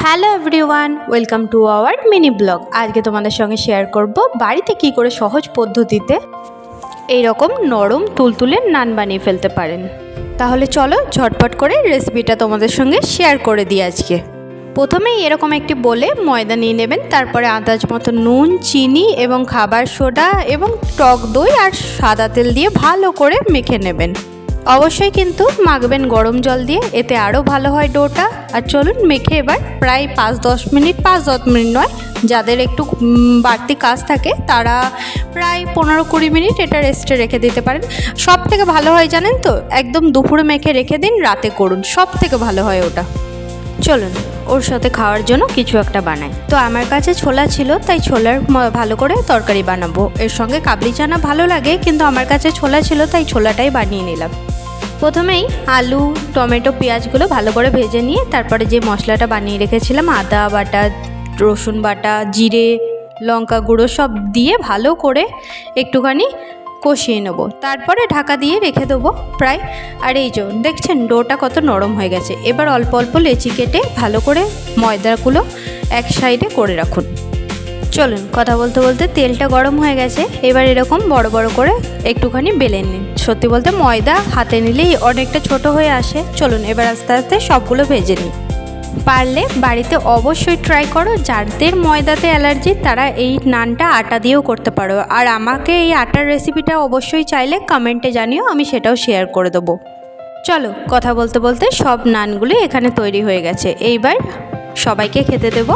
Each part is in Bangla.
Hello everyone, welcome to our mini blog. আজকে তোমাদের সঙ্গে শেয়ার করব বাড়িতে কি করে সহজ পদ্ধতিতে এইরকম নরম তুলতুলে নান বানিয়ে ফেলতে পারেন। তাহলে চলো ঝটপট করে রেসিপিটা তোমাদের সঙ্গে শেয়ার করে দিই আজকে। প্রথমেই এরকম একটি বোলে ময়দা নিয়ে নেবেন, তারপরে আন্দাজ মতো নুন, চিনি এবং খাবার সোডা এবং টক দই আর সাদা তেল দিয়ে ভালো করে মেখে নেবেন। অবশ্যই কিন্তু মাখবেন গরম জল দিয়ে, এতে আরও ভালো হয় ডোটা। আর চলুন মেখে এবার প্রায় 5-10 মিনিট নয়, যাদের একটু বাড়তি কাজ থাকে তারা প্রায় 15-20 মিনিট এটা রেস্টে রেখে দিতে পারেন। সব থেকে ভালো হয় জানেন তো, একদম দুপুরে মেখে রেখে দিন, রাতে করুন, সব থেকে ভালো হয় ওটা। চলুন ওর সাথে খাওয়ার জন্য কিছু একটা বানাই। তো আমার কাছে ছোলা ছিল, তাই ছোলার ভালো করে তরকারি বানাবো। এর সঙ্গে কাবলি চানা ভালো লাগে, কিন্তু আমার কাছে ছোলা ছিল তাই ছোলাটাই বানিয়ে নিলাম। প্রথমেই আলু, টমেটো, পেঁয়াজগুলো ভালো করে ভেজে নিয়ে তারপরে যে মশলাটা বানিয়ে রেখেছিলাম, আদা বাটা, রসুন বাটা, জিরে, লঙ্কা গুঁড়ো সব দিয়ে ভালো করে একটুখানি কষিয়ে নেবো। তারপরে ঢাকা দিয়ে রেখে দেবো প্রায়। আর এই যে দেখছেন ডোটা কত নরম হয়ে গেছে। এবার অল্প অল্প লেচি কেটে ভালো করে ময়দাগুলো এক সাইডে করে রাখুন। চলুন কথা বলতে বলতে তেলটা গরম হয়ে গেছে। এবার এরকম বড় বড় করে একটুখানি বেলে নিন। সত্যি বলতে ময়দা হাতে নিলেই অনেকটা ছোট হয়ে আসে। চলুন এবার আস্তে আস্তে সবগুলো ভেজে নিই। পারলে বাড়িতে অবশ্যই ট্রাই করো। যাদের ময়দাতে অ্যালার্জি তারা এই নানটা আটা দিয়েও করতে পারো। আর আমাকে এই আটার রেসিপিটা অবশ্যই চাইলে কমেন্টে জানিও, আমি সেটাও শেয়ার করে দেবো। চলো কথা বলতে বলতে সব নানগুলো এখানে তৈরি হয়ে গেছে। এইবার সবাইকে খেতে দেবো।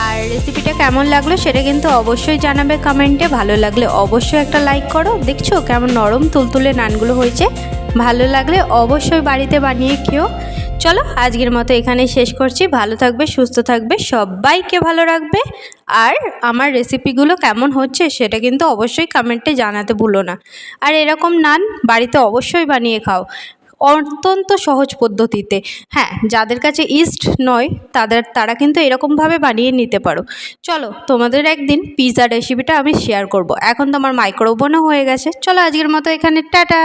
আর রেসিপিটা কেমন লাগলো সেটা কিন্তু অবশ্যই জানাবে কমেন্টে। ভালো লাগলে অবশ্যই একটা লাইক করো। দেখছো কেমন নরম তুলতুলে নানগুলো হয়েছে। ভালো লাগলে অবশ্যই বাড়িতে বানিয়ে খেও। চলো আজকের মতো এখানেই শেষ করছি। ভালো থাকবে, সুস্থ থাকবে, সবাইকে ভালো রাখবে। আর আমার রেসিপিগুলো কেমন হচ্ছে সেটা কিন্তু অবশ্যই কমেন্টে জানাতে ভুলো না। আর এরকম নান বাড়িতে অবশ্যই বানিয়ে খাও, অত্যন্ত সহজ পদ্ধতিতে। হ্যাঁ, যাদের কাছে ইস্ট নয় তারা কিন্তু এরকমভাবে বানিয়ে নিতে পারো। চলো তোমাদের একদিন পিৎজা রেসিপিটা আমি শেয়ার করব। এখন তো আমার মাইক্রোওভেনও হয়ে গেছে। চলো আজকের মতো এখানে টাটা।